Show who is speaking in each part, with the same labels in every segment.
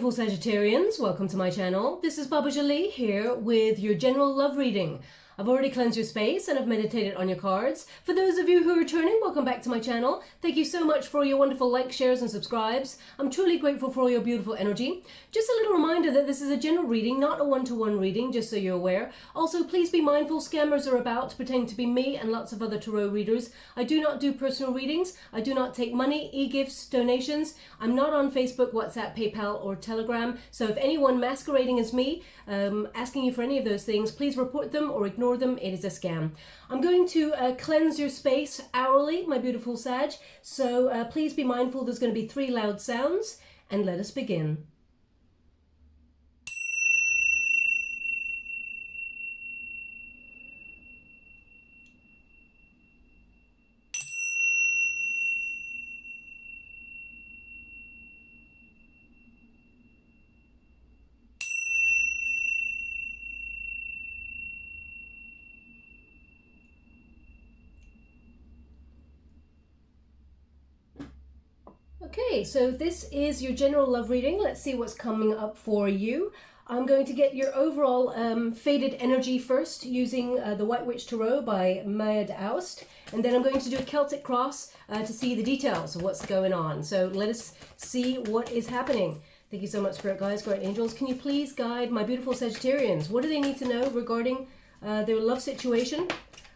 Speaker 1: beautiful Sagittarians, welcome to my channel. This is Baba Jolie here with your general love reading. I've already cleansed your space and I've meditated on your cards. For those of you who are returning, welcome back to my channel. Thank you so much for your wonderful likes, shares and subscribes. I'm truly grateful for all your beautiful energy. Just a little reminder that this is a general reading, not a one-to-one reading, just so you're aware. Also, please be mindful, scammers are about, pretending to be me and lots of other tarot readers. I do not do personal readings. I do not take money, e-gifts, donations. I'm not on Facebook, WhatsApp, PayPal or Telegram. So if anyone masquerading as me, asking you for any of those things, please report them or ignore them. It is a scam. I'm going to cleanse your space hourly, my beautiful Sag. So please be mindful. There's going to be 3 loud sounds, and let us begin. Okay, so this is your general love reading. Let's see what's coming up for you. I'm going to get your overall faded energy first using the White Witch Tarot by Maud Aust. And then I'm going to do a Celtic cross to see the details of what's going on. So let us see what is happening. Thank you so much, Spirit Guides, Great Angels. Can you please guide my beautiful Sagittarians? What do they need to know regarding their love situation?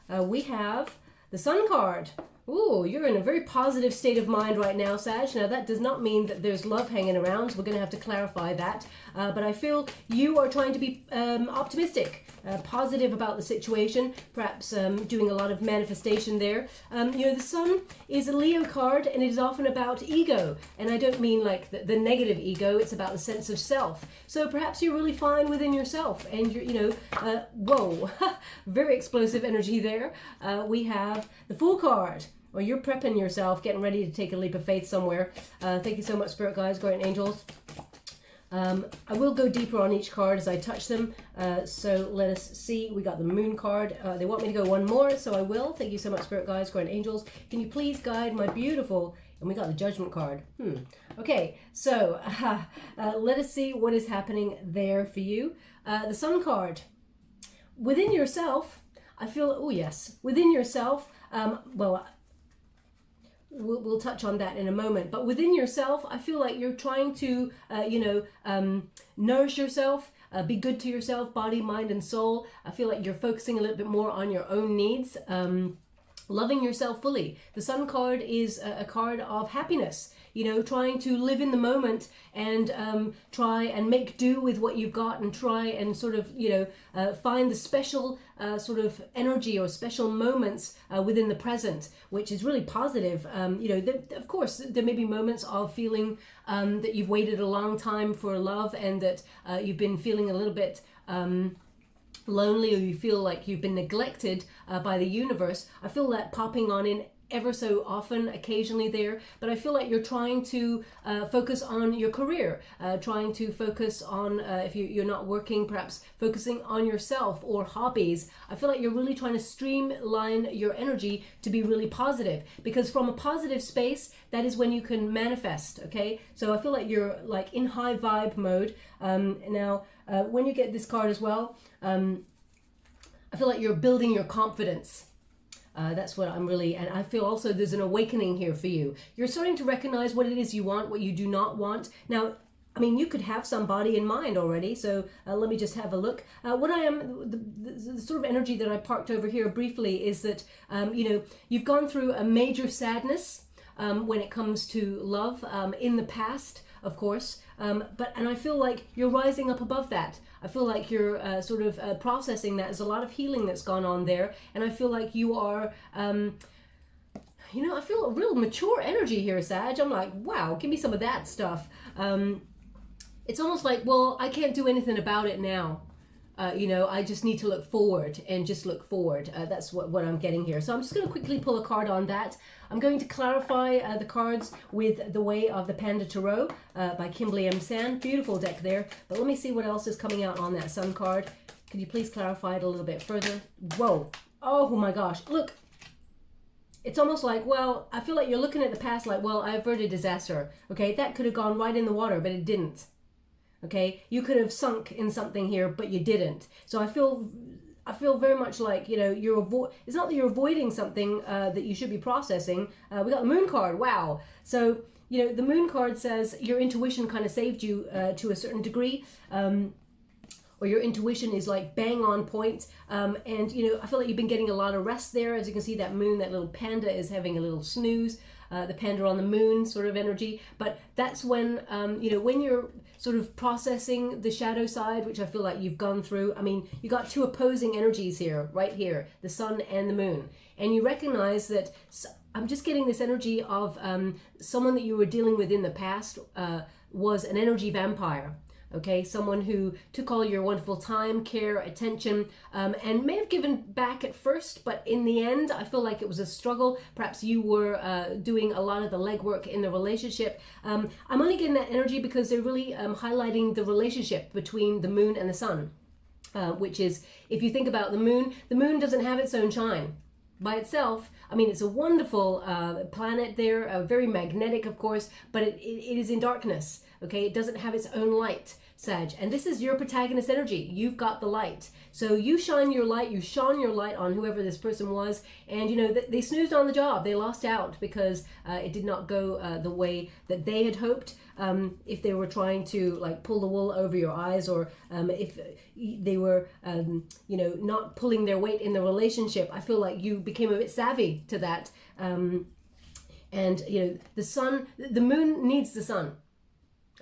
Speaker 1: We have the Sun card. Ooh, you're in a very positive state of mind right now, Sag. Now, that does not mean that there's love hanging around. So we're going to have to clarify that. But I feel you are trying to be optimistic, positive about the situation, perhaps doing a lot of manifestation there. You know, the Sun is a Leo card, and it is often about ego. And I don't mean like the negative ego. It's about the sense of self. So perhaps you're really fine within yourself. And you're, you know, whoa, very explosive energy there. We have the Fool card. Or you're prepping yourself, getting ready to take a leap of faith somewhere. Thank you so much, Spirit Guides, Guardian Angels. I will go deeper on each card as I touch them. So let us see. We got the Moon card. They want me to go one more, so I will. Thank you so much, Spirit Guides, Guardian Angels. Can you please guide my beautiful... And we got the Judgment card. Okay, so let us see what is happening there for you. The Sun card. Within yourself, I feel... Oh, yes. Within yourself, well... We'll touch on that in a moment. But within yourself, I feel like you're trying to, nourish yourself, be good to yourself, body, mind, and soul. I feel like you're focusing a little bit more on your own needs, loving yourself fully. The Sun card is a card of happiness. You know, trying to live in the moment and try and make do with what you've got and try and sort of, find the special sort of energy or special moments within the present, which is really positive. Of course, there may be moments of feeling that you've waited a long time for love and that you've been feeling a little bit lonely, or you feel like you've been neglected by the universe. I feel that popping on in ever so often, occasionally there, but I feel like you're trying to focus on your career, trying to focus on, if you're not working, perhaps focusing on yourself or hobbies. I feel like you're really trying to streamline your energy to be really positive, because from a positive space, that is when you can manifest, okay? So I feel like you're like in high vibe mode. Now, when you get this card as well, I feel like you're building your confidence. That's what I'm really, and I feel also there's an awakening here for you. You're starting to recognize what it is you want, what you do not want. Now, I mean, you could have somebody in mind already, so let me just have a look. What I am, the sort of energy that I parked over here briefly is that, you've gone through a major sadness when it comes to love in the past, of course, and I feel like you're rising up above that. I feel like you're processing that. There's a lot of healing that's gone on there, and I feel like you are, I feel a real mature energy here, Sag. I'm like, wow, give me some of that stuff. It's almost like, well, I can't do anything about it now. I just need to look forward and just look forward. That's what I'm getting here. So I'm just going to quickly pull a card on that. I'm going to clarify the cards with The Way of the Panda Tarot by Kimberly M. Sand. Beautiful deck there. But let me see what else is coming out on that Sun card. Could you please clarify it a little bit further? Whoa. Oh my gosh. Look. It's almost like, well, I feel like you're looking at the past like, well, I averted disaster. Okay, that could have gone right in the water, but it didn't. Okay, you could have sunk in something here, but you didn't. So I feel very much like, you know, it's not that you're avoiding something that you should be processing. We got the Moon card. Wow. So, you know, the Moon card says your intuition kind of saved you to a certain degree. Or your intuition is like bang on point. And, you know, I feel like you've been getting a lot of rest there. As you can see, that moon, that little panda is having a little snooze. The panda on the moon sort of energy. But that's when, you know, when you're sort of processing the shadow side, which I feel like you've gone through. I mean, you got two opposing energies here, right here, the sun and the moon. And you recognize that, I'm just getting this energy of someone that you were dealing with in the past was an energy vampire. Okay, someone who took all your wonderful time, care, attention, and may have given back at first, but in the end, I feel like it was a struggle. Perhaps you were doing a lot of the legwork in the relationship. I'm only getting that energy because they're really highlighting the relationship between the moon and the sun, which is, if you think about the moon doesn't have its own shine. By itself, I mean, it's a wonderful planet there, very magnetic, of course, but it is in darkness, okay? It doesn't have its own light, Sag. And this is your protagonist energy. You've got the light. So you shine your light, you shone your light on whoever this person was, and, you know, they snoozed on the job. They lost out because it did not go the way that they had hoped. If they were trying to, like, pull the wool over your eyes, or if they were, you know, not pulling their weight in the relationship, I feel like you became a bit savvy to that. And, you know, the moon needs the sun,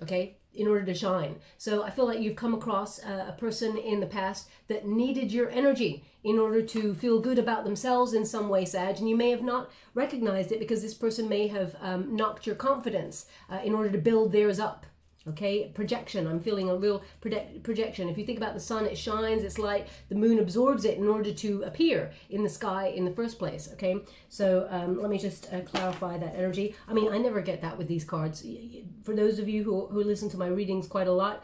Speaker 1: okay, in order to shine. So I feel like you've come across a person in the past that needed your energy in order to feel good about themselves in some way, Sag, and you may have not recognized it because this person may have knocked your confidence in order to build theirs up. Okay, projection. I'm feeling a real projection. If you think about the sun, it shines, it's light. The moon absorbs it in order to appear in the sky in the first place. Okay, so let me just clarify that energy. I mean, I never get that with these cards. For those of you who listen to my readings quite a lot,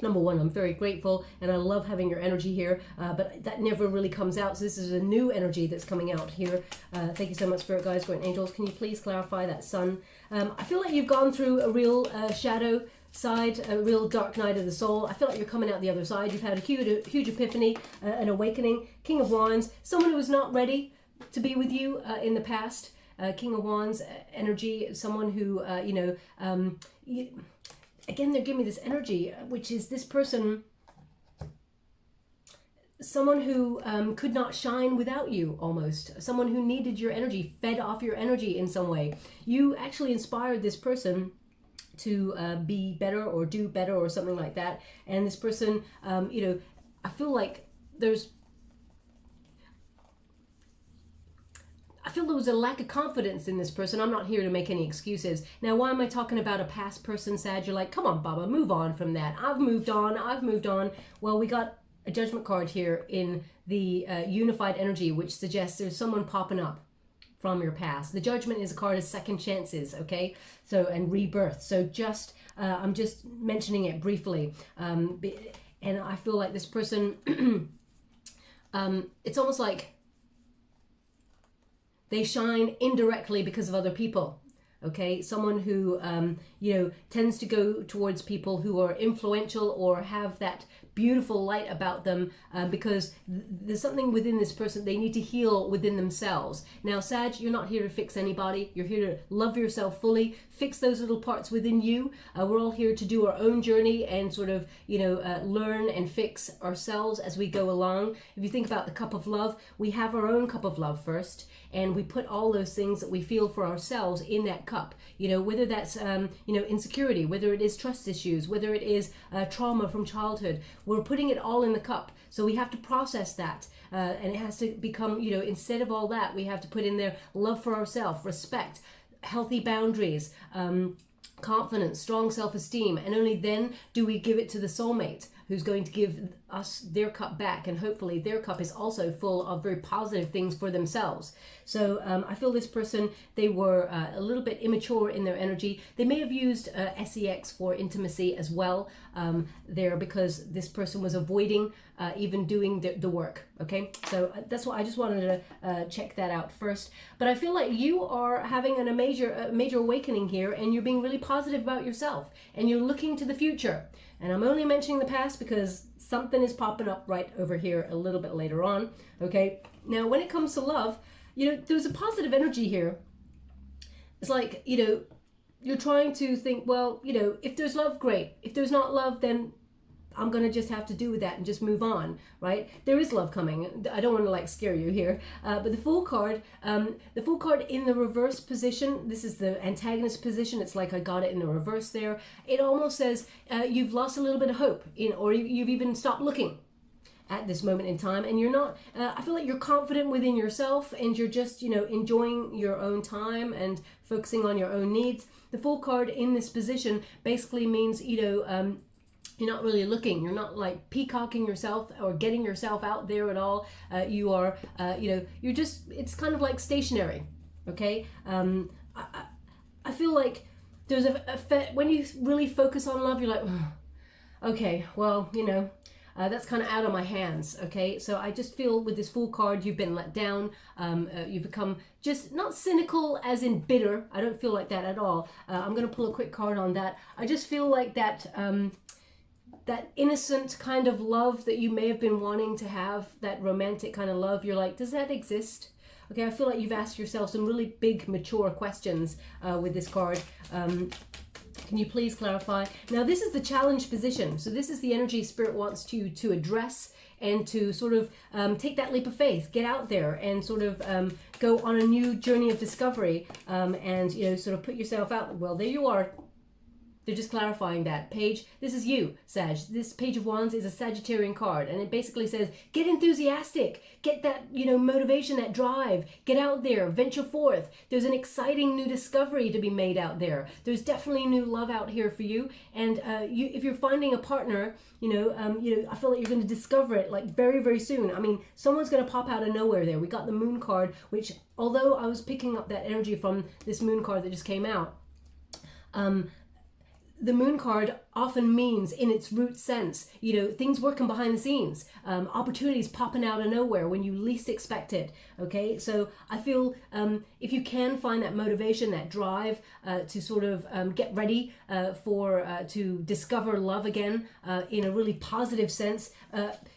Speaker 1: number one, I'm very grateful and I love having your energy here, but that never really comes out. So this is a new energy that's coming out here. Thank you so much, Spirit Guides, Guardian Angels. Can you please clarify that sun? I feel like you've gone through a real shadow side, a real dark night of the soul. I feel like you're coming out the other side. You've had a huge epiphany, an awakening. King of Wands, someone who was not ready to be with you in the past. King of Wands energy, someone who, you know, again, they're giving me this energy, which is this person, someone who could not shine without you, almost. Someone who needed your energy, fed off your energy in some way. You actually inspired this person to be better or do better or something like that. And this person, you know, I feel like there was a lack of confidence in this person. I'm not here to make any excuses. Now, why am I talking about a past person, Sag? You're like, come on, Baba, move on from that. I've moved on. Well, we got a judgment card here in the unified energy, which suggests there's someone popping up from your past. The judgment is a card of second chances, okay? So, and rebirth. So just, I'm just mentioning it briefly. And I feel like this person, it's almost like they shine indirectly because of other people. Okay, someone who, you know, tends to go towards people who are influential or have that beautiful light about them because there's something within this person they need to heal within themselves. Now, Sag, you're not here to fix anybody. You're here to love yourself fully, fix those little parts within you. We're all here to do our own journey and sort of, you know, learn and fix ourselves as we go along. If you think about the cup of love, we have our own cup of love first, and we put all those things that we feel for ourselves in that cup, you know, whether that's, you know, insecurity, whether it is trust issues, whether it is trauma from childhood, we're putting it all in the cup. So we have to process that. And it has to become, you know, instead of all that, we have to put in there love for ourselves, respect, healthy boundaries, confidence, strong self-esteem. And only then do we give it to the soulmate who's going to give us their cup back, and hopefully their cup is also full of very positive things for themselves. So I feel this person, they were a little bit immature in their energy. They may have used sex for intimacy as well there, because this person was avoiding even doing the work. Okay, so that's what I just wanted to check that out first. But I feel like you are having a major awakening here, and you're being really positive about yourself, and you're looking to the future. And I'm only mentioning the past because something is popping up right over here a little bit later on. Okay, now when it comes to love, you know, there's a positive energy here. It's like, you know, you're trying to think, well, you know, if there's love, great. If there's not love, then I'm going to just have to do with that and just move on, right? There is love coming. I don't want to like scare you here. But the Fool card in the reverse position, this is the antagonist position. It's like I got it in the reverse there. It almost says you've lost a little bit of hope, or you've even stopped looking at this moment in time, and you're not, I feel like you're confident within yourself, and you're just, you know, enjoying your own time and focusing on your own needs. The Fool card in this position basically means, you know, you're not really looking. You're not like peacocking yourself or getting yourself out there at all. You are, you know, you're just, it's kind of like stationary. Okay. I feel like there's when you really focus on love, you're like, okay, well, you know, that's kind of out of my hands. Okay, so I just feel with this Fool card, you've been let down. You've become just not cynical as in bitter. I don't feel like that at all. I'm going to pull a quick card on that. I just feel like that that innocent kind of love that you may have been wanting to have, that romantic kind of love, you're like, does that exist? Okay, I feel like you've asked yourself some really big, mature questions with this card. Can you please clarify? Now, this is the challenge position. So this is the energy Spirit wants you to address and to sort of take that leap of faith, get out there and sort of go on a new journey of discovery and, you know, sort of put yourself out. Well, there you are. They're just clarifying that. Page, this is you, Sag. This Page of Wands is a Sagittarian card, and it basically says, get enthusiastic, get that, you know, motivation, that drive, get out there, venture forth. There's an exciting new discovery to be made out there. There's definitely new love out here for you, and if you're finding a partner, you know, I feel like you're going to discover it like very, very soon. I mean, someone's going to pop out of nowhere there. We got the Moon card, which, although I was picking up that energy from this Moon card that just came out, the Moon card often means, in its root sense, you know, things working behind the scenes, opportunities popping out of nowhere when you least expect it. Okay, so I feel if you can find that motivation, that drive to sort of get ready to discover love again in a really positive sense,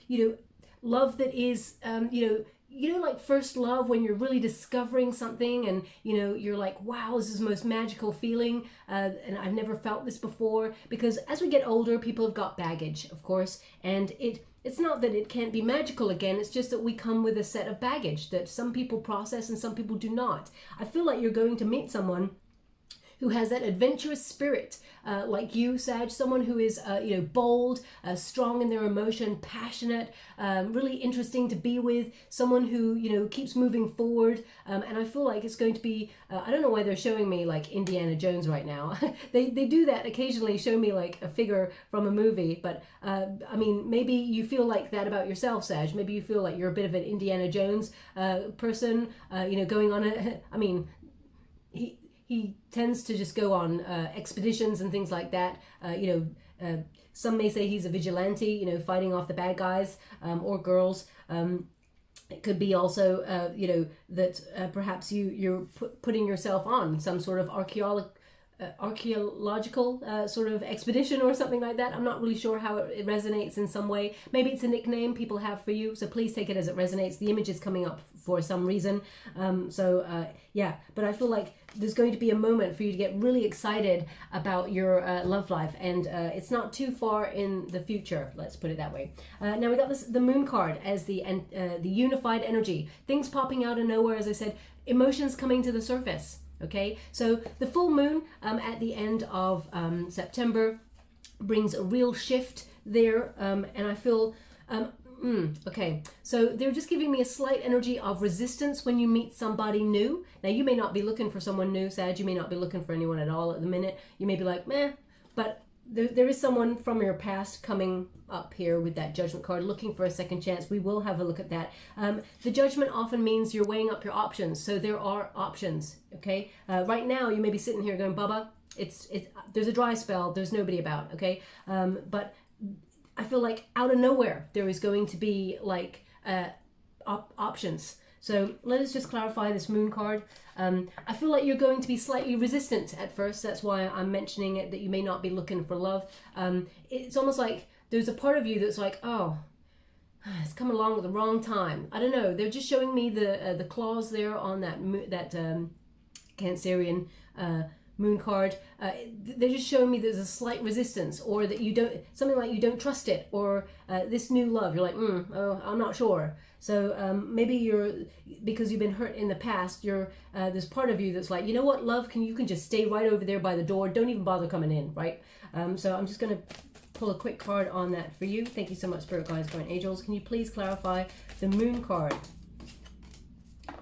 Speaker 1: you know, love that is, you know, like first love, when you're really discovering something and, you know, you're like, wow, this is the most magical feeling and I've never felt this before. Because as we get older, people have got baggage, of course, and it's not that it can't be magical again, it's just that we come with a set of baggage that some people process and some people do not. I feel like you're going to meet someone who has that adventurous spirit, like you, Sag, someone who is, you know, bold, strong in their emotion, passionate, really interesting to be with, someone who, you know, keeps moving forward. And I feel like it's going to be, I don't know why they're showing me like Indiana Jones right now. they do that occasionally, show me like a figure from a movie, but I mean, maybe you feel like that about yourself, Sag. Maybe you feel like you're a bit of an Indiana Jones person, you know, going on I mean, he tends to just go on expeditions and things like that. You know, some may say he's a vigilante, you know, fighting off the bad guys or girls. It could be also, you know, that perhaps you're putting yourself on some sort of archaeological sort of expedition or something like that. I'm not really sure how it resonates in some way. Maybe it's a nickname people have for you, so please take it as it resonates. The image is coming up for some reason. Yeah, but I feel like there's going to be a moment for you to get really excited about your love life, and it's not too far in the future, let's put it that way. Now we got the Moon card as the unified energy. Things popping out of nowhere, as I said, emotions coming to the surface. Okay, so the full moon at the end of September brings a real shift there, and I feel okay, so they're just giving me a slight energy of resistance when you meet somebody new. Now, you may not be looking for someone new, Sag. You may not be looking for anyone at all at the minute. You may be like, meh, but there is someone from your past coming up here with that Judgment card, looking for a second chance. We will have a look at that. The Judgment often means you're weighing up your options. So there are options, okay? Right now, you may be sitting here going, Baba, there's a dry spell. There's nobody about, okay? But I feel like out of nowhere, there is going to be like options. So let us just clarify this Moon card. I feel like you're going to be slightly resistant at first. That's why I'm mentioning it, that you may not be looking for love. It's almost like there's a part of you that's like, oh, it's come along at the wrong time. I don't know. They're just showing me the clause there on that Cancerian Moon card. They're just showing me there's a slight resistance, or that you don't, something like you don't trust it, or this new love, you're like, oh, I'm not sure. So maybe because you've been hurt in the past, there's part of you that's like, you know what, love, you can just stay right over there by the door. Don't even bother coming in, right? So I'm just going to pull a quick card on that for you. Thank you so much, Spirit Guides, Guardian Angels. Can you please clarify the Moon card?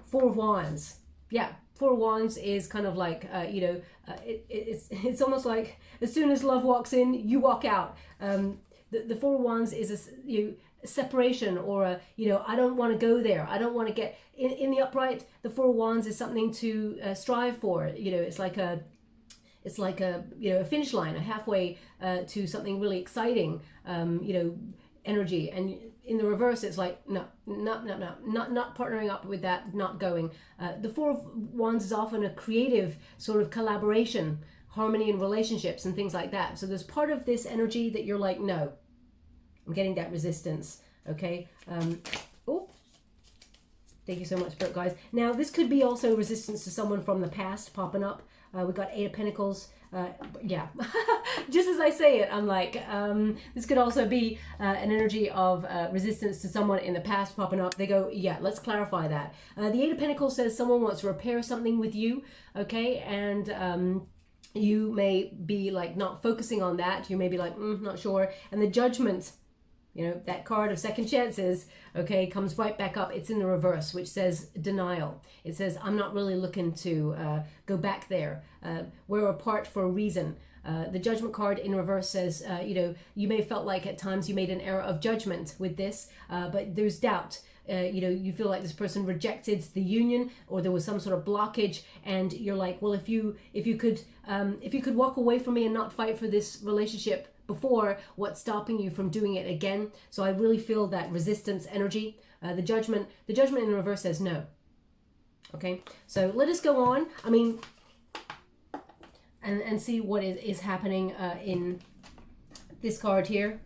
Speaker 1: Four of Wands. Yeah, Four of Wands is kind of like, it's almost like as soon as love walks in, you walk out. The Four of Wands is a separation, or I don't want to go there. I don't want to get in the upright. The Four of Wands is something to strive for. It's like a finish line, a halfway to something really exciting. Energy. And in the reverse, it's like not partnering up with that, not going. The Four of Wands is often a creative sort of collaboration, harmony in relationships and things like that. So there's part of this energy that you're like, no, I'm getting that resistance. Okay. Oh, thank you so much, Spirit Guides. Now this could be also resistance to someone from the past popping up. We've got Eight of Pentacles. Yeah, just as I say it, I'm like, this could also be an energy of resistance to someone in the past popping up. They go, yeah, let's clarify that. The Eight of Pentacles says someone wants to repair something with you, okay? And you may be like not focusing on that. You may be like, not sure. And the Judgment, that card of second chances, okay, comes right back up. It's in the reverse, which says denial. It says, I'm not really looking to go back there. We're apart for a reason. The Judgment card in reverse says, you may have felt like at times you made an error of judgment with this, but there's doubt. You feel like this person rejected the union, or there was some sort of blockage, and you're like, well, if you could walk away from me and not fight for this relationship before, what's stopping you from doing it again? So I really feel that resistance energy. The judgment in reverse says no. Okay, so let us go on. I mean, and see what is happening in this card here.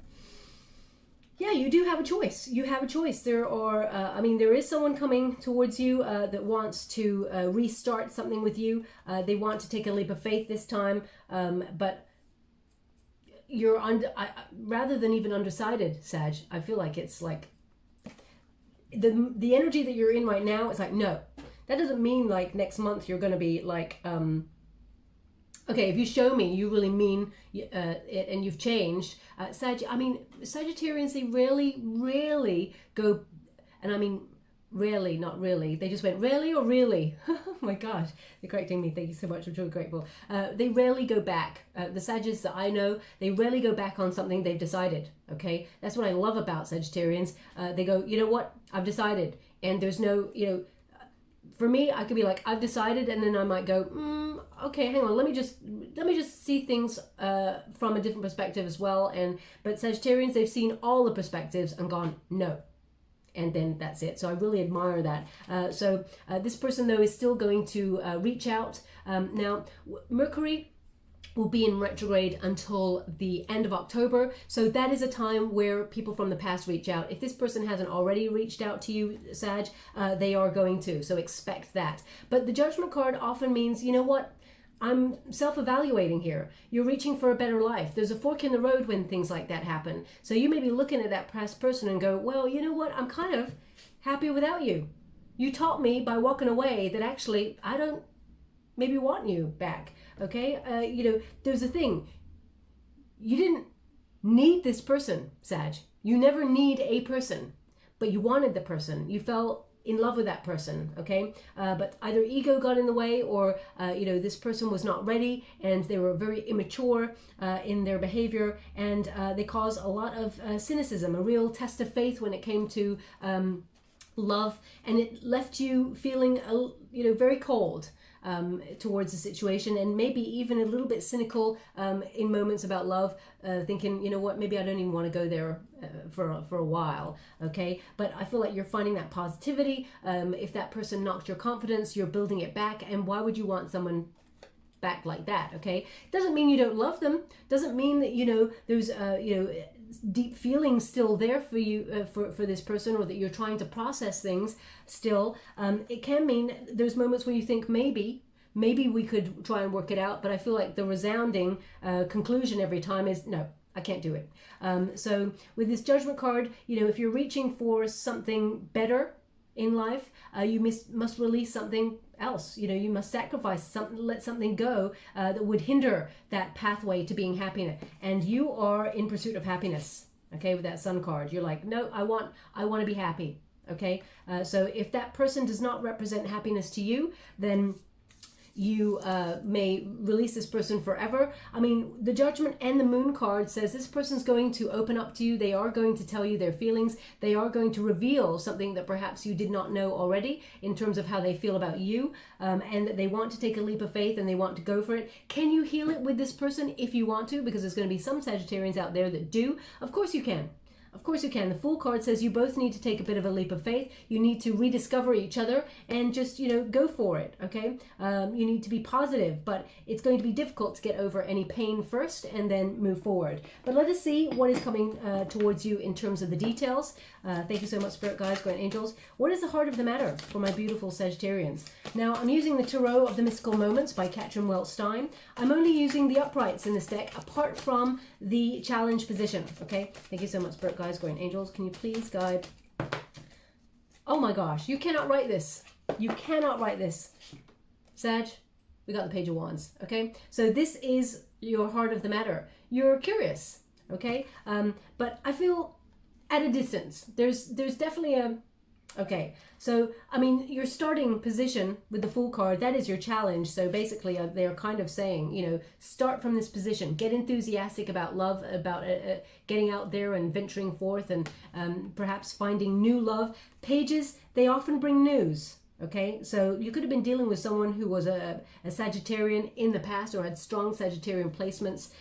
Speaker 1: Yeah, you do have a choice. You have a choice. There are, there is someone coming towards you that wants to restart something with you. They want to take a leap of faith this time, but you're rather than even undecided, Sag. I feel like it's like the energy that you're in right now is like, no, that doesn't mean like next month you're going to be like, okay, if you show me you really mean it and you've changed. Sagittarians, they rarely go, and I mean rarely, not really. They just went, really or really? Oh my gosh, they're correcting me. Thank you so much. I'm truly grateful. They rarely go back. The Sagittarians that I know, they rarely go back on something they've decided. Okay, that's what I love about Sagittarians. They go, you know what? I've decided, and there's no, for me, I could be like, I've decided, and then I might go, okay, hang on, let me just see things from a different perspective as well. But Sagittarians, they've seen all the perspectives and gone, no. And then that's it. So I really admire that. So this person, though, is still going to reach out. Now, Mercury will be in retrograde until the end of October. So that is a time where people from the past reach out. If this person hasn't already reached out to you, Sag, they are going to. So expect that. But the Judgment card often means, you know what? I'm self-evaluating here. You're reaching for a better life. There's a fork in the road when things like that happen. So you may be looking at that past person and go, well, you know what? I'm kind of happy without you. You taught me by walking away that actually I don't maybe want you back. Okay? There's a thing. You didn't need this person, Sag. You never need a person, but you wanted the person. You felt in love with that person, okay? But either ego got in the way, or you know, this person was not ready and they were very immature in their behavior, and they caused a lot of cynicism, a real test of faith when it came to love, and it left you feeling you know, very cold towards the situation, and maybe even a little bit cynical in moments about love, thinking, you know what, maybe I don't even want to go there for a while, okay? But I feel like you're finding that positivity. If that person knocked your confidence, you're building it back, and why would you want someone back like that, okay? Doesn't mean you don't love them, doesn't mean that, you know, there's you know, deep feelings still there for you, for this person, or that you're trying to process things still. It can mean there's moments where you think maybe we could try and work it out, but I feel like the resounding conclusion every time is no, I can't do it. So with this Judgment card, you know, if you're reaching for something better in life, you must release something else. You know, you must sacrifice something, let something go that would hinder that pathway to being happy. And you are in pursuit of happiness, okay? With that Sun card, you're like, no, I want to be happy, okay? So if that person does not represent happiness to you, then you may release this person forever. I mean, the Judgment and the Moon card says this person's going to open up to you. They are going to tell you their feelings. They are going to reveal something that perhaps you did not know already in terms of how they feel about you, and that they want to take a leap of faith and they want to go for it. Can you heal it with this person if you want to? Because there's going to be some Sagittarians out there that do. Of course you can. Of course you can. The Fool card says you both need to take a bit of a leap of faith. You need to rediscover each other and just, you know, go for it, okay? You need to be positive, but it's going to be difficult to get over any pain first and then move forward. But let us see what is coming towards you in terms of the details. Thank you so much, Spirit Guides, Grand Angels. What is the heart of the matter for my beautiful Sagittarians? Now, I'm using the Tarot of the Mystical Moments by CATRIN, WELZ, STEIN. I'm only using the uprights in this deck apart from the challenge position, okay? Thank you so much, Spirit Guides, Grand Angels. Can you please guide? Oh my gosh, you cannot write this. You cannot write this. Sag, we got the Page of Wands, okay? So this is your heart of the matter. You're curious, okay? But I feel at a distance. There's definitely a, okay, so I mean, your starting position with the Fool card, that is your challenge. So basically they're kind of saying, you know, start from this position, get enthusiastic about love, about getting out there and venturing forth, and perhaps finding new love. Pages, they often bring news. Okay, so you could have been dealing with someone who was a Sagittarian in the past, or had strong Sagittarian placements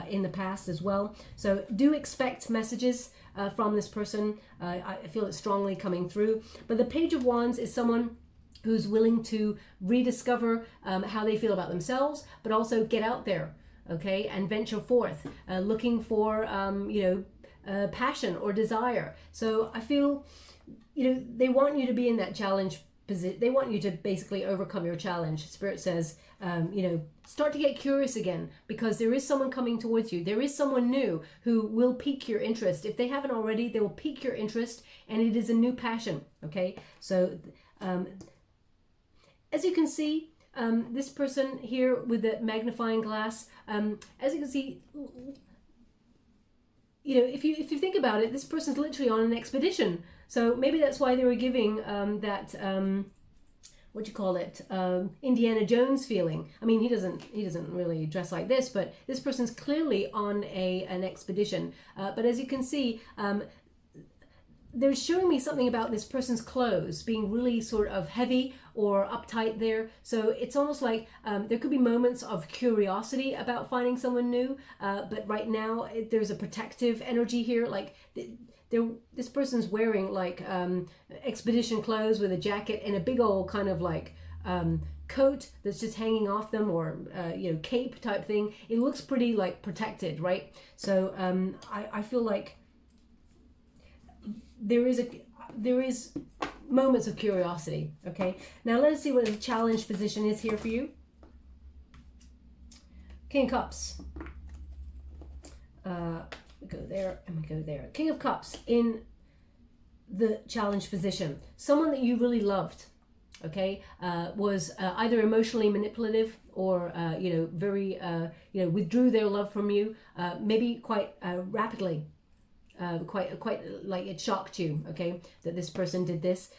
Speaker 1: in the past as well. So do expect messages from this person. I feel it strongly coming through. But the Page of Wands is someone who's willing to rediscover how they feel about themselves, but also get out there, okay, and venture forth, looking for, you know, passion or desire. So I feel, you know, they want you to be in that challenge position. They want you to basically overcome your challenge. Spirit says, you know, start to get curious again, because there is someone coming towards you. There is someone new who will pique your interest. If they haven't already, they will pique your interest, and it is a new passion, okay? So as you can see, this person here with the magnifying glass, as you can see, you know, if you think about it, this person's literally on an expedition. So maybe that's why they were giving that what do you call it, Indiana Jones feeling. I mean, he doesn't really dress like this, but this person's clearly on an expedition. But as you can see, they're showing me something about this person's clothes being really sort of heavy or uptight there. So it's almost like there could be moments of curiosity about finding someone new, but right now there's a protective energy here. Like this person's wearing like expedition clothes with a jacket and a big old kind of like coat that's just hanging off them, or you know, cape type thing. It looks pretty like protected, right? So I feel like there is moments of curiosity. Okay, now let's see what the challenge position is here for you. King of Cups. We go there and we go there. King of Cups in the challenge position. Someone that you really loved, okay, was either emotionally manipulative or you know, very you know, withdrew their love from you, maybe quite rapidly. quite like it shocked you, okay, that this person did this,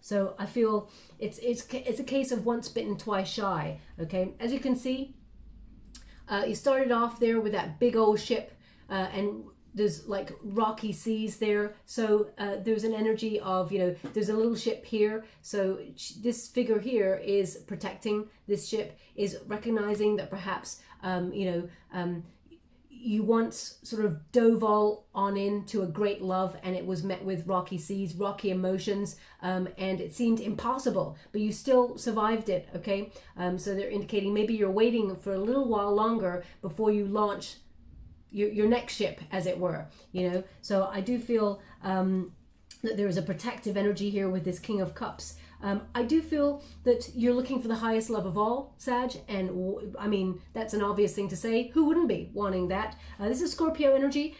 Speaker 1: so I feel it's a case of once bitten, twice shy, okay. As you can see, you started off there with that big old ship, and there's like rocky seas there, so there's an energy of, you know, there's a little ship here, so this figure here is protecting this ship, is recognizing that perhaps you once sort of dove all on into a great love, and it was met with rocky seas, rocky emotions, and it seemed impossible, but you still survived it, okay. So they're indicating maybe you're waiting for a little while longer before you launch your next ship, as it were, you know. So I do feel that there is a protective energy here with this King of Cups. I do feel that you're looking for the highest love of all, Sag, and I mean, that's an obvious thing to say. Who wouldn't be wanting that? This is Scorpio energy,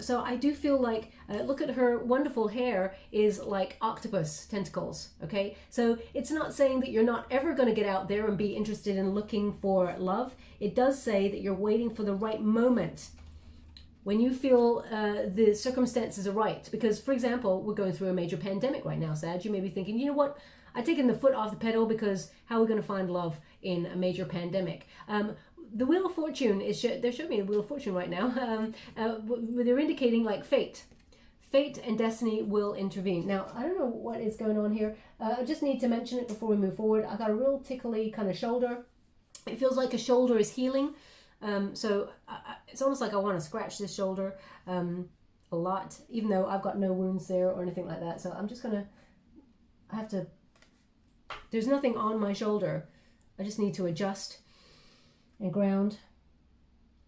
Speaker 1: so I do feel like, look at her wonderful hair, is like octopus tentacles, okay? So it's not saying that you're not ever going to get out there and be interested in looking for love. It does say that you're waiting for the right moment, when you feel the circumstances are right. Because, for example, we're going through a major pandemic right now, Sag. You may be thinking, you know what? I've taken the foot off the pedal, because how are we going to find love in a major pandemic? The Wheel of Fortune is, they're showing me the Wheel of Fortune right now. They're indicating like fate. Fate and destiny will intervene. Now, I don't know what is going on here. I just need to mention it before we move forward. I got a real tickly kind of shoulder. It feels like a shoulder is healing. So it's almost like I want to scratch this shoulder a lot, even though I've got no wounds there or anything like that. So I'm just gonna, there's nothing on my shoulder. I just need to adjust and ground.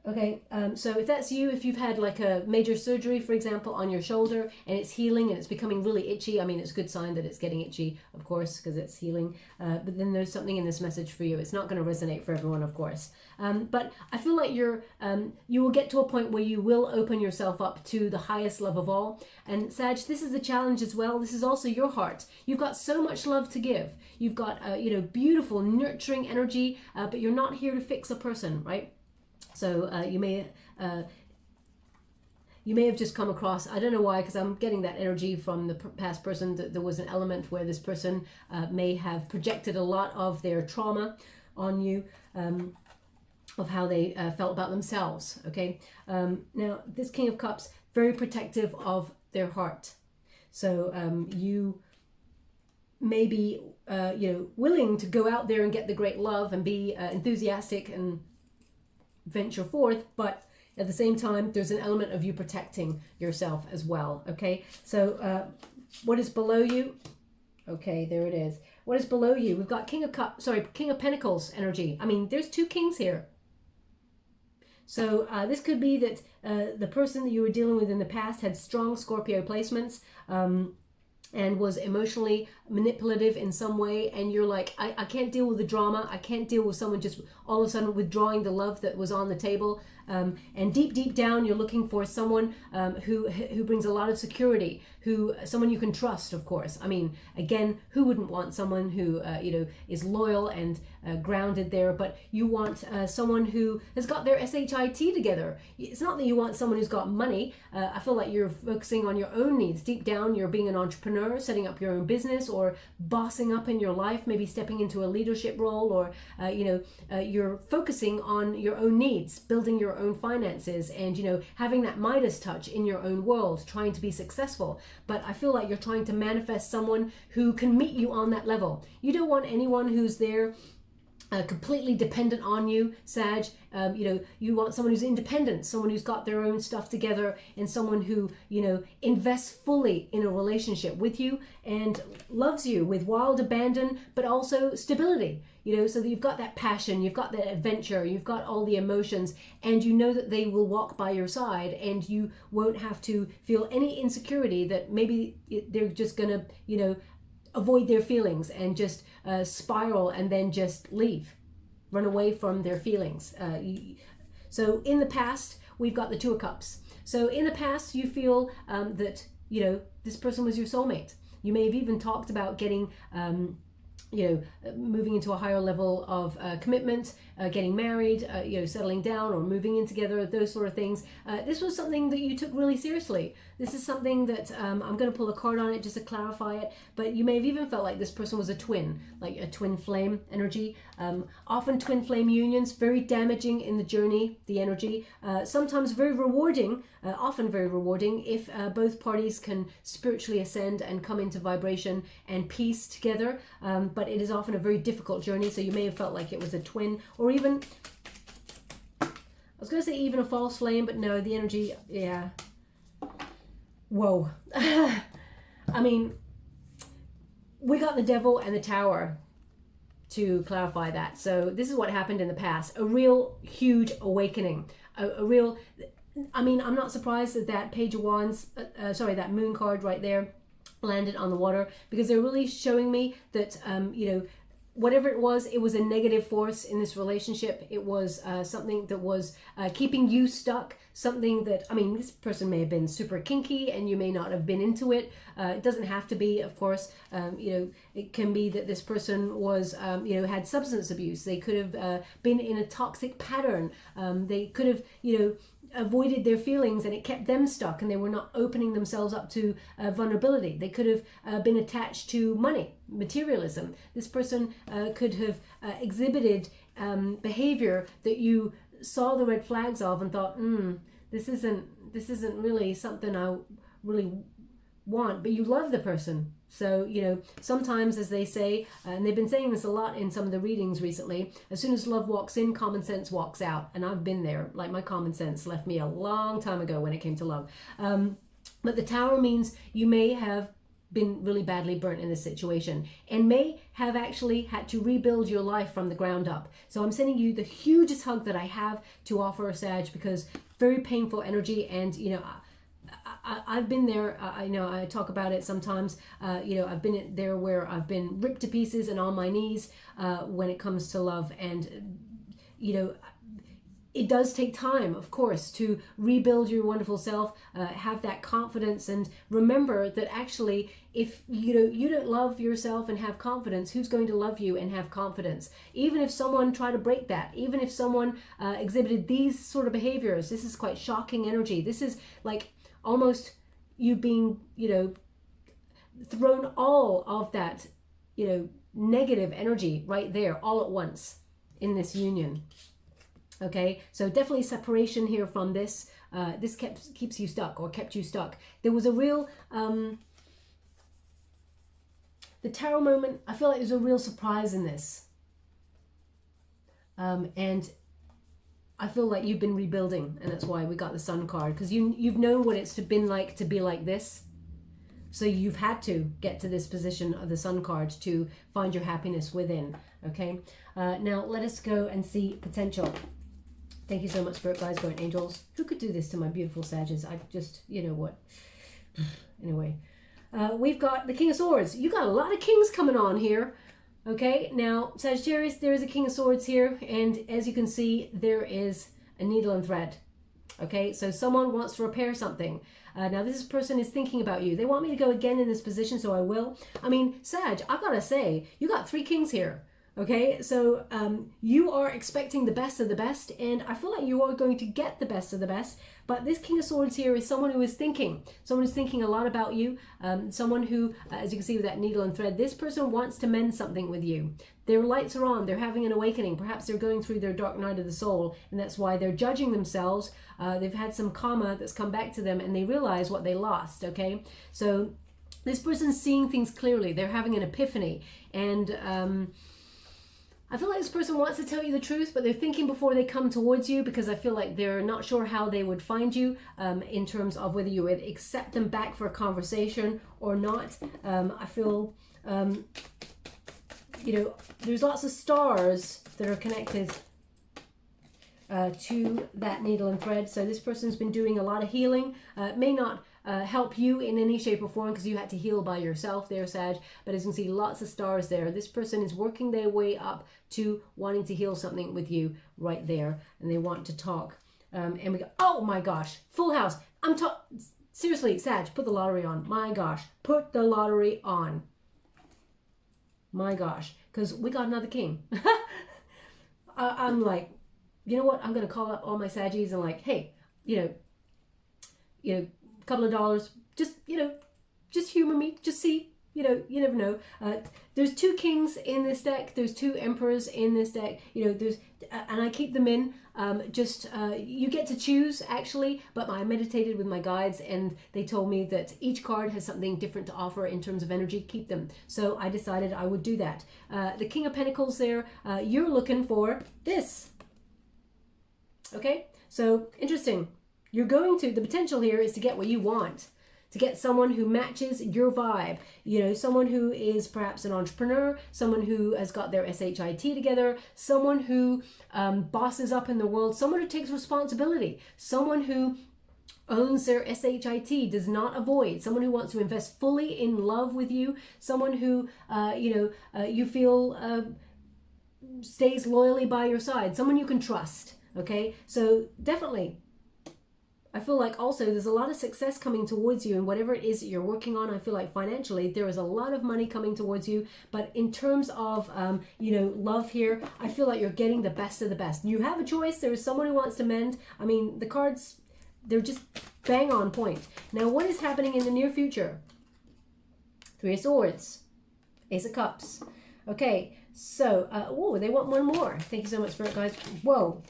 Speaker 1: Okay, so if that's you, if you've had like a major surgery, for example, on your shoulder, and it's healing and it's becoming really itchy, I mean, it's a good sign that it's getting itchy, of course, because it's healing. But then there's something in this message for you. It's not going to resonate for everyone, of course. But I feel like you will get to a point where you will open yourself up to the highest love of all. And Sag, this is the challenge as well. This is also your heart. You've got so much love to give. You've got, beautiful, nurturing energy, but you're not here to fix a person, right? So you may have just come across, I don't know why, because I'm getting that energy from the past person, that there was an element where this person may have projected a lot of their trauma on you, of how they felt about themselves, okay? Now, this King of Cups, very protective of their heart. So you may be, willing to go out there and get the great love and be enthusiastic and venture forth, but at the same time there's an element of you protecting yourself as well, okay? So what is below you? Okay, there it is. What is below you? We've got King of Pentacles energy. I mean, there's two kings here. So this could be that the person that you were dealing with in the past had strong Scorpio placements, and was emotionally manipulative in some way, and you're like, I can't deal with the drama. I can't deal with someone just all of a sudden withdrawing the love that was on the table. And deep down, you're looking for someone who brings a lot of security, someone you can trust, of course. I mean, again, who wouldn't want someone who is loyal and grounded there? But you want someone who has got their SHIT together. It's not that you want someone who's got money. I feel like you're focusing on your own needs. Deep down, you're being an entrepreneur, setting up your own business, or bossing up in your life, maybe stepping into a leadership role, or you're focusing on your own needs, building your own finances, and having that Midas touch in your own world, trying to be successful. But I feel like you're trying to manifest someone who can meet you on that level. You don't want anyone who's there completely dependent on you, Sag. You want someone who's independent, someone who's got their own stuff together, and someone who invests fully in a relationship with you and loves you with wild abandon, but also stability. So that you've got that passion, you've got that adventure, you've got all the emotions, and you know that they will walk by your side, and you won't have to feel any insecurity that maybe they're just gonna avoid their feelings and just spiral and then just leave, run away from their feelings. So in the past, we've got the Two of Cups. So in the past, you feel that this person was your soulmate. You may have even talked about getting moving into a higher level of commitment, getting married, settling down or moving in together, those sort of things. This was something that you took really seriously. This is something that I'm going to pull a card on it just to clarify it, but you may have even felt like this person was a twin, like a twin flame energy. Often twin flame unions, very damaging in the journey, the energy, sometimes very rewarding, often very rewarding if both parties can spiritually ascend and come into vibration and peace together. But it is often a very difficult journey, so you may have felt like it was a twin, or even, I was going to say even a false flame, but no, the energy, yeah. Whoa. I mean, we got the devil and the tower to clarify that. So this is what happened in the past. A real huge awakening. A real, I mean, I'm not surprised that that Page of Wands, that moon card right there landed on the water, because they're really showing me that, whatever it was a negative force in this relationship. It was something that was keeping you stuck, something that, I mean, this person may have been super kinky and you may not have been into it. It doesn't have to be, of course. It can be that this person was, had substance abuse. They could have been in a toxic pattern. They could have, avoided their feelings and it kept them stuck and they were not opening themselves up to vulnerability. They could have been attached to money, materialism. This person could have exhibited behavior that you saw the red flags of and thought, this isn't really something I really want, but you love the person. So, sometimes, as they say, and they've been saying this a lot in some of the readings recently, as soon as love walks in, common sense walks out. And I've been there. Like, my common sense left me a long time ago when it came to love. But the tower means you may have been really badly burnt in this situation and may have actually had to rebuild your life from the ground up. So I'm sending you the hugest hug that I have to offer, Sag, because very painful energy. And, I've been there. I talk about it sometimes. I've been there where I've been ripped to pieces and on my knees when it comes to love. And, it does take time, of course, to rebuild your wonderful self, have that confidence, and remember that actually, if you don't love yourself and have confidence, who's going to love you and have confidence? Even if someone tried to break that, even if someone exhibited these sort of behaviors, this is quite shocking energy. This is like almost you being, thrown all of that, negative energy right there all at once in this union. Okay, so definitely separation here from this. This keeps you stuck or kept you stuck. There was a real, the tarot moment, I feel like there's a real surprise in this. And I feel like you've been rebuilding, and that's why we got the Sun card, because you've known what it's been like to be like this. So you've had to get to this position of the Sun card to find your happiness within. Okay, now let us go and see potential. Thank you so much, Spirit Guides, Guardian Angels. Who could do this to my beautiful Sages? I just, what? Anyway, we've got the King of Swords. You got a lot of kings coming on here. Okay, now, Sagittarius, there is a King of Swords here. And as you can see, there is a needle and thread. Okay, so someone wants to repair something. Now, this person is thinking about you. They want me to go again in this position, so I will. I mean, Sag, I gotta say, you got 3 kings here. Okay, so you are expecting the best of the best, and I feel like you are going to get the best of the best. But this King of Swords here is someone who is thinking. Someone who's thinking a lot about you. Someone who, as you can see with that needle and thread, this person wants to mend something with you. Their lights are on. They're having an awakening. Perhaps they're going through their dark night of the soul, and that's why they're judging themselves. They've had some karma that's come back to them, and they realize what they lost, okay? So this person's seeing things clearly. They're having an epiphany, and I feel like this person wants to tell you the truth, but they're thinking before they come towards you, because I feel like they're not sure how they would find you in terms of whether you would accept them back for a conversation or not. I feel, there's lots of stars that are connected to that needle and thread. So this person's been doing a lot of healing. It may not help you in any shape or form because you had to heal by yourself there, Sag, but as you can see, lots of stars there. This person is working their way up to wanting to heal something with you right there, and they want to talk. And we go, oh my gosh, full house. Seriously, Sag, put the lottery on. My gosh, put the lottery on. My gosh, because we got another king. I'm like, you know what? I'm going to call up all my Saggies and like, hey, a couple of dollars, just, just humor me, just see, you never know. There's 2 kings in this deck. There's 2 emperors in this deck. And I keep them in. You get to choose actually, but I meditated with my guides and they told me that each card has something different to offer in terms of energy. Keep them. So I decided I would do that. The King of Pentacles there, you're looking for this. Okay, so interesting. The potential here is to get what you want, to get someone who matches your vibe, someone who is perhaps an entrepreneur, someone who has got their SHIT together, someone who bosses up in the world, someone who takes responsibility, someone who owns their SHIT, does not avoid, someone who wants to invest fully in love with you, someone who, you feel stays loyally by your side, someone you can trust, okay? So definitely, I feel like also there's a lot of success coming towards you, and whatever it is that you're working on, I feel like financially there is a lot of money coming towards you. But in terms of, love here, I feel like you're getting the best of the best. You have a choice. There is someone who wants to mend. I mean, the cards, they're just bang on point. Now, what is happening in the near future? 3 of Swords, Ace of Cups. Okay, so, they want one more. Thank you so much for it, guys. Whoa.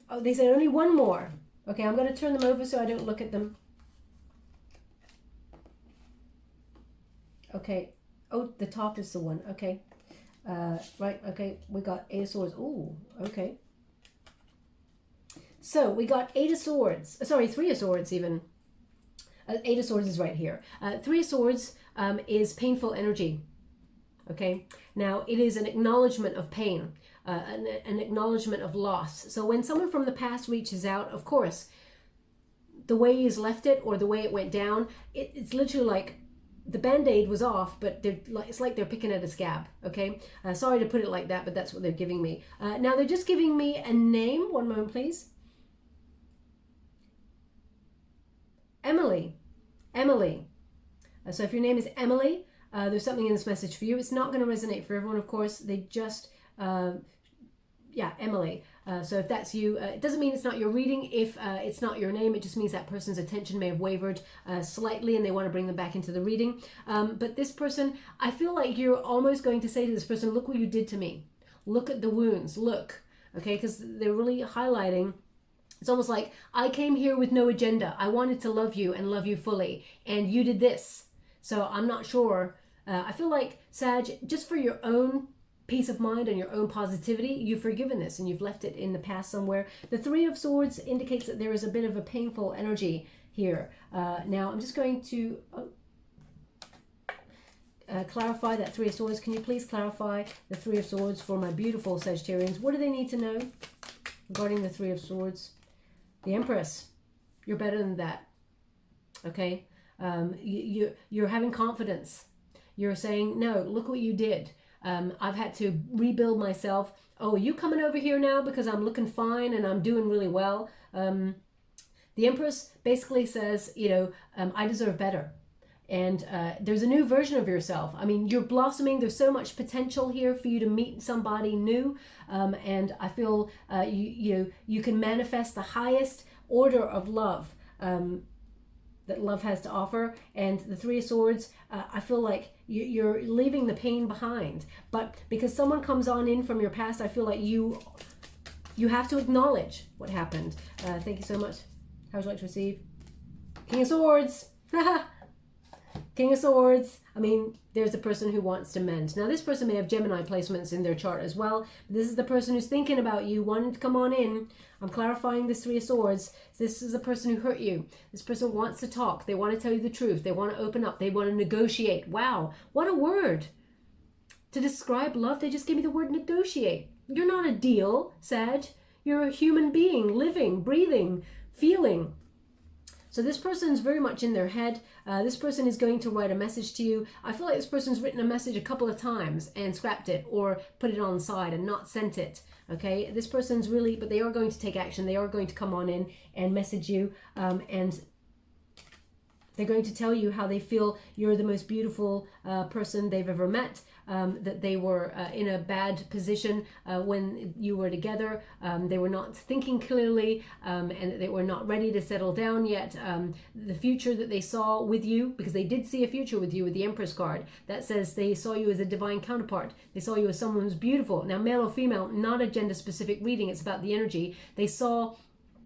Speaker 1: Oh, they said only one more. Okay, I'm going to turn them over so I don't look at them. Okay. Oh, the top is the one. Okay. Right. Okay. We got 8 of Swords. Ooh. Okay. So we got 8 of Swords. Sorry, 3 of Swords even. 8 of Swords is right here. 3 of Swords is painful energy. Okay. Now it is an acknowledgement of pain. An acknowledgement of loss. So when someone from the past reaches out, of course, the way he's left it or the way it went down, it's literally like the band-aid was off, but it's like they're picking at a scab, okay? Sorry to put it like that, but that's what they're giving me. Now they're just giving me a name. One moment, please. Emily. So if your name is Emily, there's something in this message for you. It's not going to resonate for everyone, of course. They just... yeah, Emily. So if that's you, it doesn't mean it's not your reading. If it's not your name, it just means that person's attention may have wavered slightly and they want to bring them back into the reading. But this person, I feel like you're almost going to say to this person, look what you did to me. Look at the wounds, look. Okay, because they're really highlighting. It's almost like, I came here with no agenda. I wanted to love you and love you fully. And you did this. So I'm not sure. I feel like, Sag, just for your own peace of mind and your own positivity, you've forgiven this and you've left it in the past somewhere. The 3 of Swords indicates that there is a bit of a painful energy here. Now I'm just going to clarify that 3 of Swords. Can you please clarify the 3 of Swords for my beautiful Sagittarians? What do they need to know regarding the 3 of Swords? The Empress. You're better than that. Okay? You're having confidence. You're saying, no, look what you did. I've had to rebuild myself. Oh, are you coming over here now because I'm looking fine and I'm doing really well? The Empress basically says, I deserve better. And there's a new version of yourself. I mean, you're blossoming. There's so much potential here for you to meet somebody new. And I feel you can manifest the highest order of love that love has to offer. And the 3 of Swords, I feel like you're leaving the pain behind. But because someone comes on in from your past, I feel like you have to acknowledge what happened. Thank you so much. How would you like to receive? King of Swords. King of Swords. I mean, there's the person who wants to mend. Now, this person may have Gemini placements in their chart as well. This is the person who's thinking about you, wanting to come on in. I'm clarifying this 3 of Swords. This is a person who hurt you. This person wants to talk. They want to tell you the truth. They want to open up. They want to negotiate. Wow, what a word. To describe love, they just gave me the word negotiate. You're not a deal, Sag. You're a human being, living, breathing, feeling. So this person's very much in their head. This person is going to write a message to you. I feel like this person's written a message a couple of times and scrapped it or put it on the side and not sent it. Okay, this person's really, but they are going to take action. They are going to come on in and message you. And They're going to tell you how they feel you're the most beautiful person they've ever met, that they were in a bad position when you were together. They were not thinking clearly, and that they were not ready to settle down yet. The future that they saw with you, because they did see a future with you with the Empress card, that says they saw you as a divine counterpart. They saw you as someone who's beautiful. Now, male or female, not a gender specific reading, it's about the energy. They saw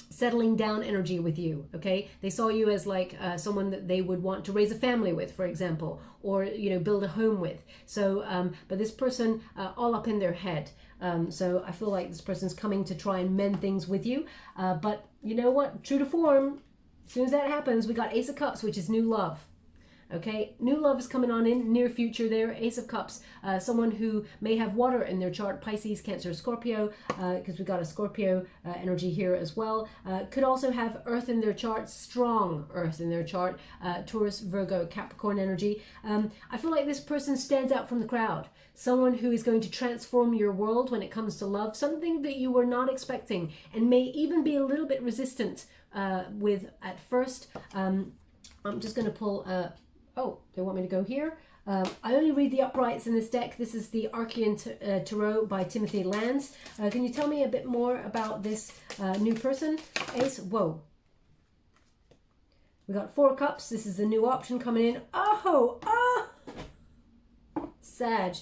Speaker 1: settling down energy with you, okay? They saw you as like someone that they would want to raise a family with, for example, or, you know, build a home with. So, but this person, all up in their head. So I feel like this person's coming to try and mend things with you. But you know what? True to form, as soon as that happens, we got Ace of Cups, which is new love. Okay, new love is coming on in near future there. Ace of Cups, someone who may have water in their chart, Pisces, Cancer, Scorpio, because we got a Scorpio energy here as well. Could also have earth in their chart, strong earth in their chart, Taurus, Virgo, Capricorn energy. I feel like this person stands out from the crowd. Someone who is going to transform your world when it comes to love, something that you were not expecting and may even be a little bit resistant with at first. I'm just going to pull... oh, they want me to go here. I only read the uprights in this deck. This is the ARCHEON Tarot by Timothy LANTZ. Can you tell me a bit more about this new person? Ace, whoa. We got 4 cups. This is a new option coming in. Oh! Sag.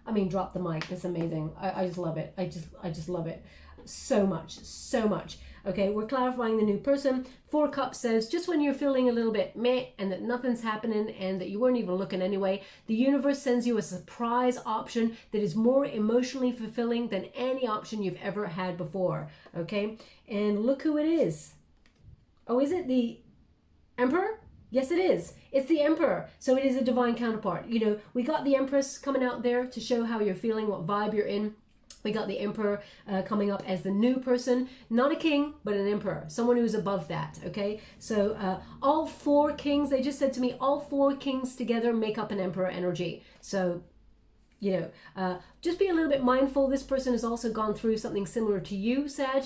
Speaker 1: I mean, drop the mic. That's amazing. I just love it. I just love it. So much, so much. Okay, we're clarifying the new person. 4 cups says, just when you're feeling a little bit meh and that nothing's happening and that you weren't even looking anyway, the universe sends you a surprise option that is more emotionally fulfilling than any option you've ever had before. Okay, and look who it is. Oh, is it the Emperor? Yes, it is. It's the Emperor. So it is a divine counterpart. You know, we got the Empress coming out there to show how you're feeling, what vibe you're in. We got the Emperor coming up as the new person, not a king, but an emperor, someone who's above that, okay? So all 4 kings, they just said to me, all 4 kings together make up an emperor energy. So, you know, just be a little bit mindful. This person has also gone through something similar to you, Sag.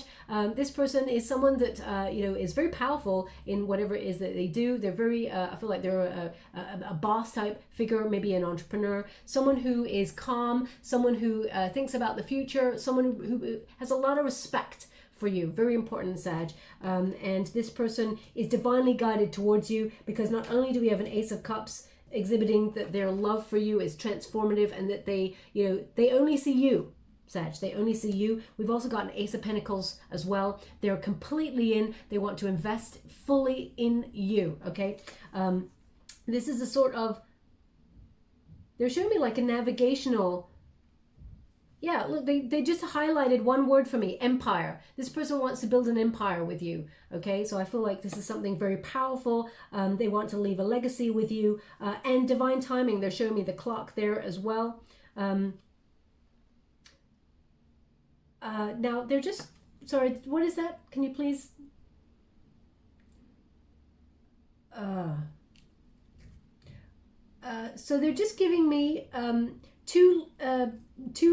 Speaker 1: This person is someone that, you know, is very powerful in whatever it is that they do. They're very, I feel like they're a boss type figure, maybe an entrepreneur, someone who is calm, someone who thinks about the future, someone who has a lot of respect for you. Very important, Sag. And this person is divinely guided towards you, because not only do we have an Ace of Cups exhibiting that their love for you is transformative and that they, you know, they only see you, Sag. They only see you. We've also got an Ace of Pentacles as well. They're completely in. They want to invest fully in you, okay? This is a sort of, they're showing me like a navigational, yeah, look, they just highlighted one word for me, empire. This person wants to build an empire with you, okay? So I feel like this is something very powerful. They want to leave a legacy with you. And divine timing, they're showing me the clock there as well. Now, they're just, sorry, what is that? Can you please? So they're just giving me two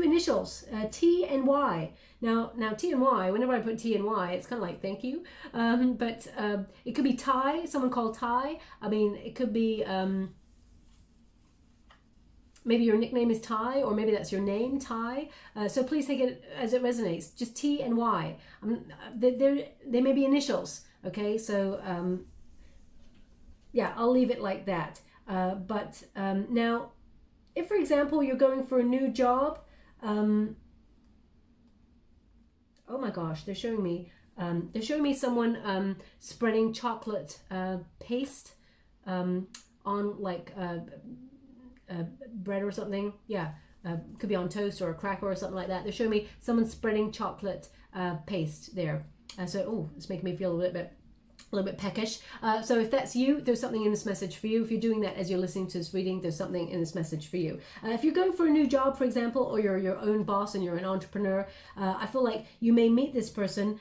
Speaker 1: initials, T and Y. Now T and Y, whenever I put T and Y, it's kind of like thank you. But it could be Ty, someone called Ty. I mean, it could be maybe your nickname is Ty, or maybe that's your name, Ty. So please take it as it resonates. Just T and Y. They may be initials. Okay, so yeah, I'll leave it like that. But now, if, for example, you're going for a new job, oh my gosh, they're showing me someone spreading chocolate paste on like bread or something. Yeah, could be on toast or a cracker or something like that. They're showing me someone spreading chocolate paste there. So, oh, it's making me feel a little bit peckish. So if that's you, there's something in this message for you. If you're doing that as you're listening to this reading, there's something in this message for you. If you're going for a new job, for example, or you're your own boss and you're an entrepreneur, I feel like you may meet this person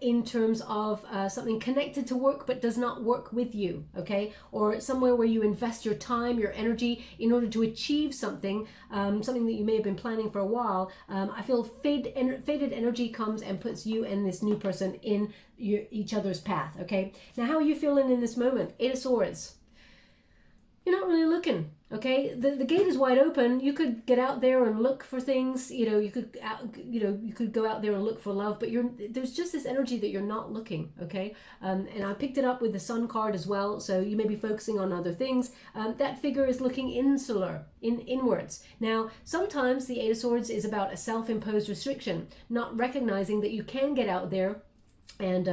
Speaker 1: in terms of something connected to work but does not work with you, okay? Or somewhere where you invest your time, your energy in order to achieve something, something that you may have been planning for a while. I feel faded energy comes and puts you and this new person in each other's path, okay? Now, how are you feeling in this moment? 8 of Swords. you're not really looking. Okay, the gate is wide open. You could get out there and look for things. You could go out there and look for love, but there's just this energy that you're not looking. Okay, and I picked it up with the Sun card as well. So you may be focusing on other things. That figure is looking inwards. Now, sometimes the Eight of Swords is about a self-imposed restriction, not recognizing that you can get out there and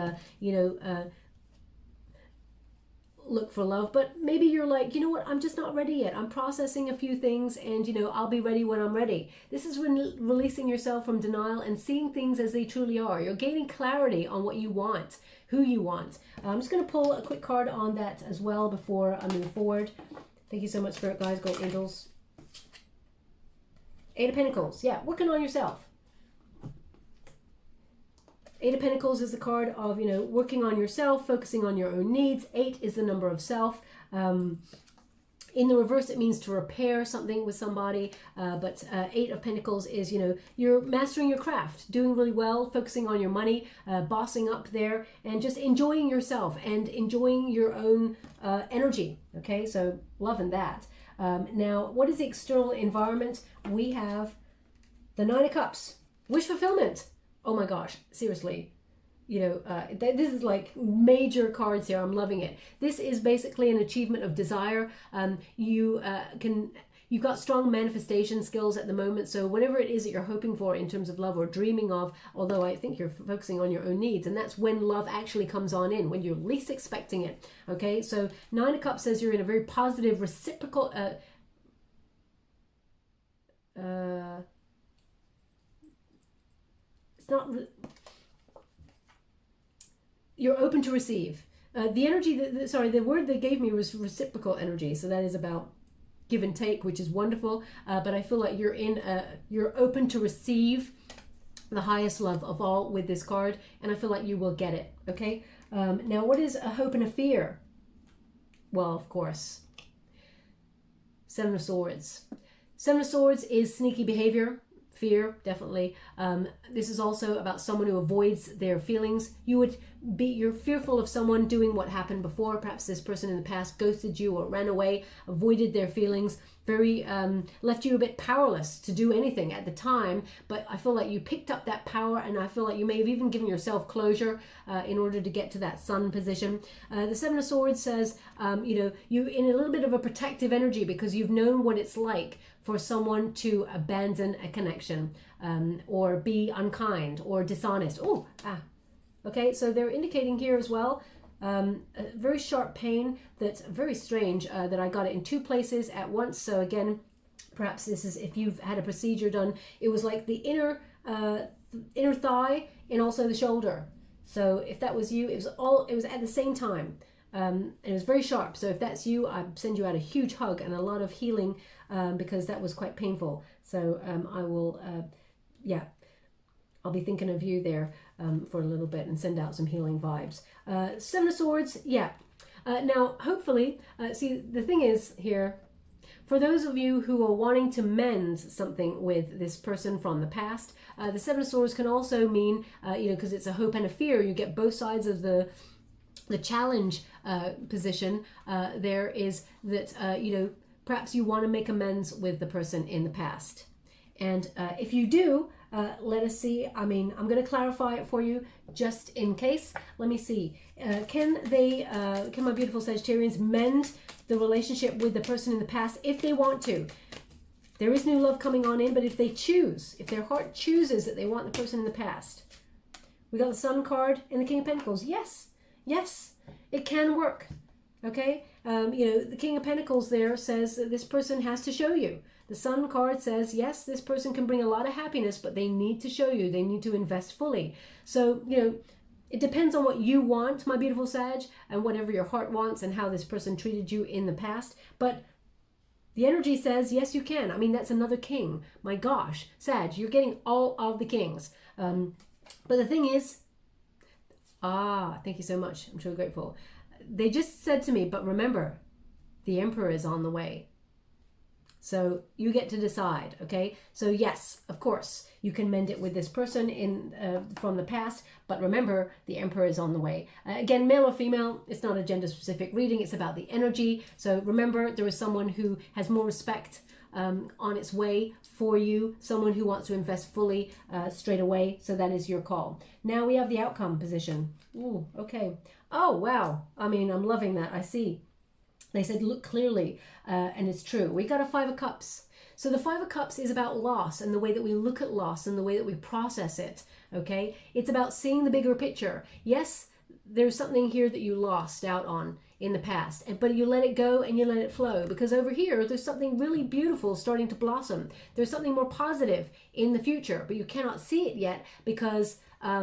Speaker 1: look for love, but maybe you're like, you know what, I'm just not ready yet. I'm processing a few things, and I'll be ready when I'm ready. This is releasing yourself from denial and seeing things as they truly are. You're gaining clarity on what you want, who you want. I'm just going to pull a quick card on that as well before I move forward. Thank you so much, Spirit Guides, Gold Angels. Eight of Pentacles. Yeah, working on yourself. Eight of Pentacles is the card of, working on yourself, focusing on your own needs. 8 is the number of self. In the reverse, it means to repair something with somebody. But 8 of Pentacles is, you're mastering your craft, doing really well, focusing on your money, bossing up there, and just enjoying yourself and enjoying your own energy. Okay, so loving that. Now, what is the external environment? We have the Nine of Cups. Wish fulfillment. Oh my gosh, seriously, this is like major cards here. I'm loving it. This is basically an achievement of desire. You've got strong manifestation skills at the moment. So whatever it is that you're hoping for in terms of love or dreaming of, although I think you're focusing on your own needs, and that's when love actually comes on in, when you're least expecting it. Okay, so Nine of Cups says you're in a very positive, reciprocal, you're open to receive. The energy, the word they gave me was reciprocal energy. So that is about give and take, which is wonderful. But I feel like you're open to receive the highest love of all with this card. And I feel like you will get it. Okay. Now, what is a hope and a fear? Well, of course, Seven of Swords. Seven of Swords is sneaky behavior. Fear, definitely. This is also about someone who avoids their feelings. You're fearful of someone doing what happened before. Perhaps this person in the past ghosted you or ran away, avoided their feelings, left you a bit powerless to do anything at the time. But I feel like you picked up that power, and I feel like you may have even given yourself closure in order to get to that Sun position. The Seven of Swords says, you're in a little bit of a protective energy because you've known what it's like for someone to abandon a connection or be unkind or dishonest. Okay, so they're indicating here as well a very sharp pain that's very strange that I got it in 2 places at once. So again, perhaps this is if you've had a procedure done. It was like the inner thigh and also the shoulder. So if that was you, it was at the same time. And it was very sharp. So if that's you, I send you out a huge hug and a lot of healing because that was quite painful. So I will, I'll be thinking of you there for a little bit and send out some healing vibes. Seven of Swords, yeah. Now, hopefully, see, the thing is here, for those of you who are wanting to mend something with this person from the past, the Seven of Swords can also mean, because it's a hope and a fear, you get both sides of the challenge position. There is that, perhaps you want to make amends with the person in the past. And if you do, let us see. I mean, I'm going to clarify it for you just in case. Let me see. Can my beautiful Sagittarians mend the relationship with the person in the past if they want to? There is new love coming on in, but if they choose, if their heart chooses that they want the person in the past. We got the Sun card and the King of Pentacles. Yes, it can work. Okay, the King of Pentacles there says that this person has to show you. The Sun card says, yes, this person can bring a lot of happiness, but they need to show you. They need to invest fully. So, it depends on what you want, my beautiful Sag, and whatever your heart wants and how this person treated you in the past. But the energy says, yes, you can. I mean, that's another king. My gosh, Sag, you're getting all of the kings. But the thing is, thank you so much. I'm so grateful. They just said to me, but remember, the Emperor is on the way. So you get to decide, okay? So yes, of course, you can mend it with this person from the past, but remember, the Emperor is on the way. Again, male or female, it's not a gender-specific reading, it's about the energy. So remember, there is someone who has more respect on its way for you, someone who wants to invest fully straight away, so that is your call. Now we have the outcome position. Ooh, okay. Oh, wow. I mean, I'm loving that. I see. They said, look clearly, and it's true. We got a Five of Cups. So the Five of Cups is about loss and the way that we look at loss and the way that we process it, okay? It's about seeing the bigger picture. Yes, there's something here that you lost out on in the past, but you let it go and you let it flow, because over here, there's something really beautiful starting to blossom. There's something more positive in the future, but you cannot see it yet because,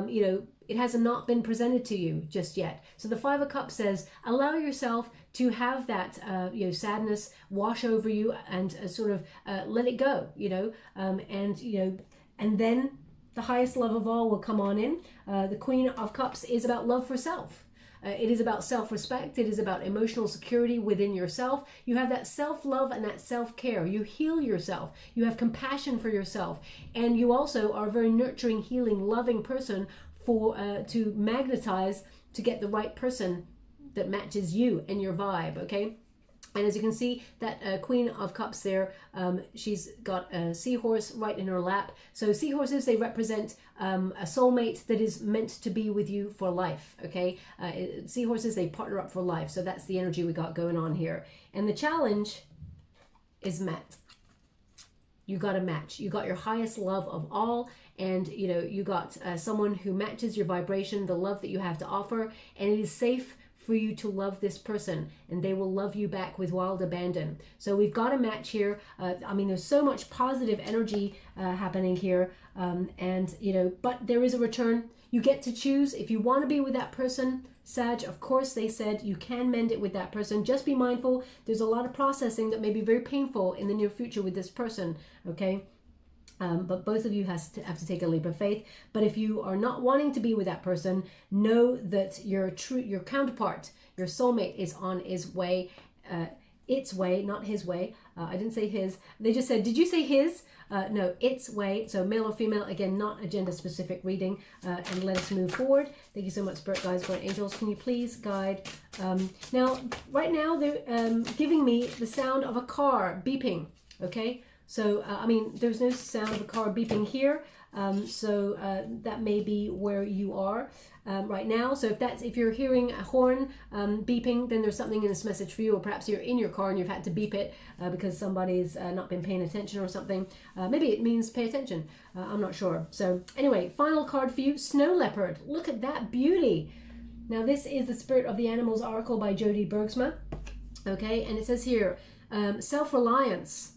Speaker 1: you know, it has not been presented to you just yet. So the Five of Cups says, allow yourself to have that, you know, sadness wash over you and sort of let it go, you know, and then the highest love of all will come on in. The Queen of Cups is about love for self. It is about self-respect. It is about emotional security within yourself. You have that self-love and that self-care. You heal yourself. You have compassion for yourself. And you also are a very nurturing, healing, loving person to magnetize to get the right person that matches you and your vibe, okay? And as you can see, that Queen of Cups there, she's got a seahorse right in her lap. So seahorses, they represent a soulmate that is meant to be with you for life, okay? Seahorses, they partner up for life. So that's the energy we got going on here. And the challenge is met. You got a match. You got your highest love of all, and you know, you got someone who matches your vibration, the love that you have to offer, and it is safe for you to love this person, and they will love you back with wild abandon. So we've got a match here. I mean, there's so much positive energy happening here, and you know, but there is a return. You get to choose if you want to be with that person, Sag. Of course, they said you can mend it with that person. Just be mindful. There's a lot of processing that may be very painful in the near future with this person, okay? But both of you have to take a leap of faith. But if you are not wanting to be with that person, know that your counterpart, your soulmate, is on its way, not his way. I didn't say his. They just said, did you say his? No, its way. So male or female, again, not a gender specific reading. And let us move forward. Thank you so much, Spirit Guides, Guardian Angels. Can you please guide? Now, right now, they're giving me the sound of a car beeping, okay? So, I mean, there's no sound of a car beeping here. So that may be where you are right now. So if you're hearing a horn beeping, then there's something in this message for you, or perhaps you're in your car and you've had to beep it because somebody's not been paying attention or something. Maybe it means pay attention. I'm not sure. So anyway, final card for you, Snow Leopard. Look at that beauty. Now this is the Spirit of the Animals Oracle by Jody BERGSMA. Okay, and it says here, self-reliance.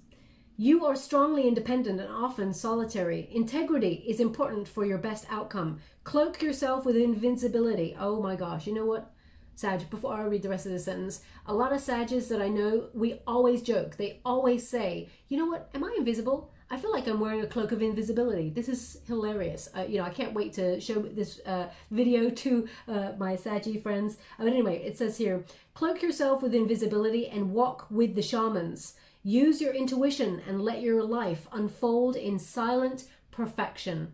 Speaker 1: You are strongly independent and often solitary. Integrity is important for your best outcome. Cloak yourself with invincibility. Oh my gosh, you know what, Sag, before I read the rest of the sentence, a lot of Sages that I know, we always joke. They always say, you know what, am I invisible? I feel like I'm wearing a cloak of invisibility. This is hilarious. You know, I can't wait to show this video to my Saggy friends. But anyway, it says here, cloak yourself with invisibility and walk with the shamans. Use your intuition and let your life unfold in silent perfection.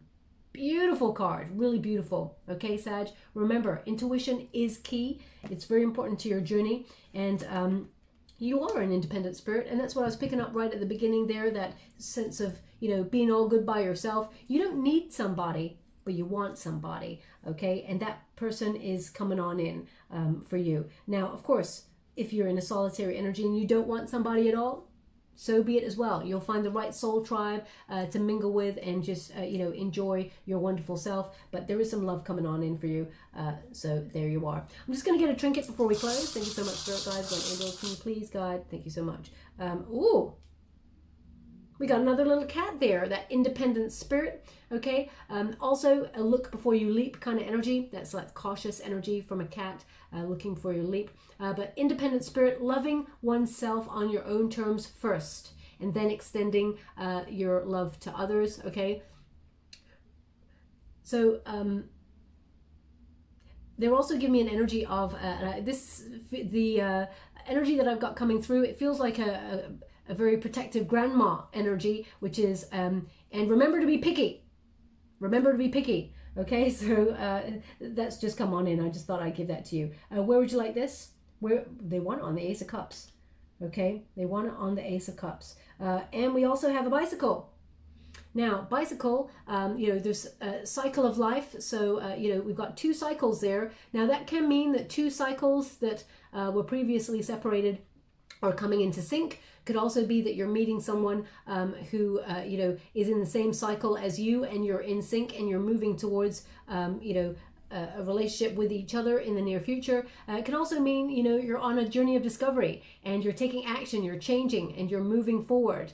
Speaker 1: Beautiful card, really beautiful. Okay, Sag, remember, intuition is key. It's very important to your journey, and you are an independent spirit, and that's what I was picking up right at the beginning there, that sense of, you know, being all good by yourself. You don't need somebody, but you want somebody, okay? And that person is coming on in for you. Now, of course, if you're in a solitary energy and you don't want somebody at all, so be it as well. You'll find the right soul tribe to mingle with and just, you know, enjoy your wonderful self. But there is some love coming on in for you. So there you are. I'm just going to get a trinket before we close. Thank you so much, Spirit Guides, Guardian Angels. Can you please guide? Thank you so much. Ooh. We got another little cat there, that independent spirit, okay? Also, a look before you leap kind of energy. That's like cautious energy from a cat looking for your leap. But independent spirit, loving oneself on your own terms first, and then extending your love to others, okay? So, they're also giving me an energy of the energy that I've got coming through. It feels like a very protective grandma energy, which is, and remember to be picky. Remember to be picky. Okay, so that's just come on in. I just thought I'd give that to you. Where would you like this? Where they want it on the Ace of Cups. Okay, they want it on the Ace of Cups. And we also have a bicycle. Now, bicycle, there's a cycle of life. So, we've got 2 cycles there. Now, that can mean that 2 cycles that were previously separated are coming into sync. Could also be that you're meeting someone who, is in the same cycle as you, and you're in sync and you're moving towards, a relationship with each other in the near future. It can also mean, you're on a journey of discovery and you're taking action, you're changing and you're moving forward.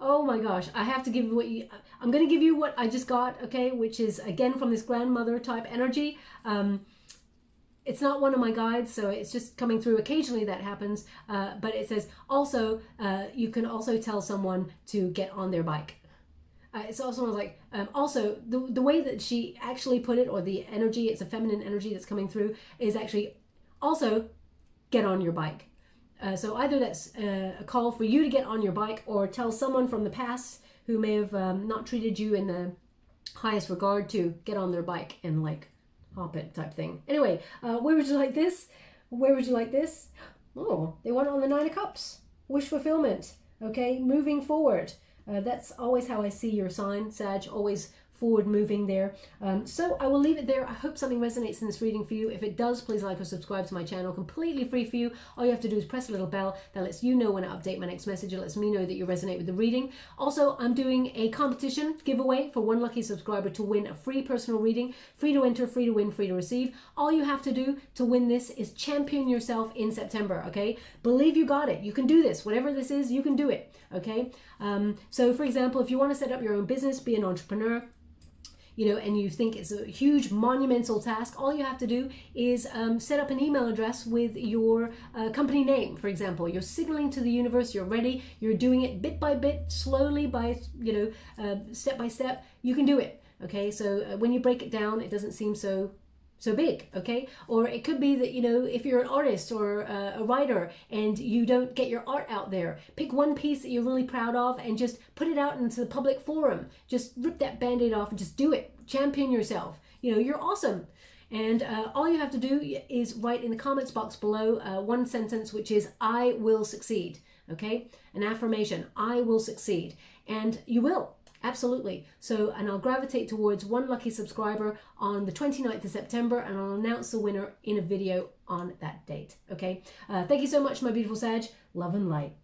Speaker 1: Oh my gosh, I have to give you I'm going to give you what I just got, okay, which is again from this grandmother type energy. It's not one of my guides, so it's just coming through. Occasionally that happens, but it says also, you can also tell someone to get on their bike. It's also like, also the way that she actually put it, or the energy, it's a feminine energy that's coming through, is actually also get on your bike. So either that's a call for you to get on your bike, or tell someone from the past who may have not treated you in the highest regard to get on their bike and like hop it type thing. Anyway, where would you like this? Where would you like this? Oh, they want it on the 9 of Cups. Wish fulfillment. Okay, moving forward. That's always how I see your sign, Sag, always forward moving there. So I will leave it there. I hope something resonates in this reading for you. If it does, please like or subscribe to my channel. Completely free for you. All you have to do is press a little bell that lets you know when I update my next message. It lets me know that you resonate with the reading. Also, I'm doing a competition giveaway for one lucky subscriber to win a free personal reading. Free to enter, free to win, free to receive. All you have to do to win this is champion yourself in September, okay? Believe you got it. You can do this. Whatever this is, you can do it, okay? So for example, if you want to set up your own business, be an entrepreneur, and you think it's a huge monumental task, all you have to do is set up an email address with your company name, for example. You're signaling to the universe you're ready. You're doing it bit by bit, slowly by, step by step. You can do it, okay? So when you break it down, it doesn't seem so big, okay? Or it could be that, if you're an artist or a writer and you don't get your art out there, pick one piece that you're really proud of and just put it out into the public forum. Just rip that band-aid off and just do it. Champion yourself. You're awesome. And all you have to do is write in the comments box below one sentence, which is, I will succeed, okay? An affirmation, I will succeed. And you will. Absolutely. So, and I'll gravitate towards one lucky subscriber on the 29th of September, and I'll announce the winner in a video on that date. Okay. Thank you so much, my beautiful Sag. Love and light.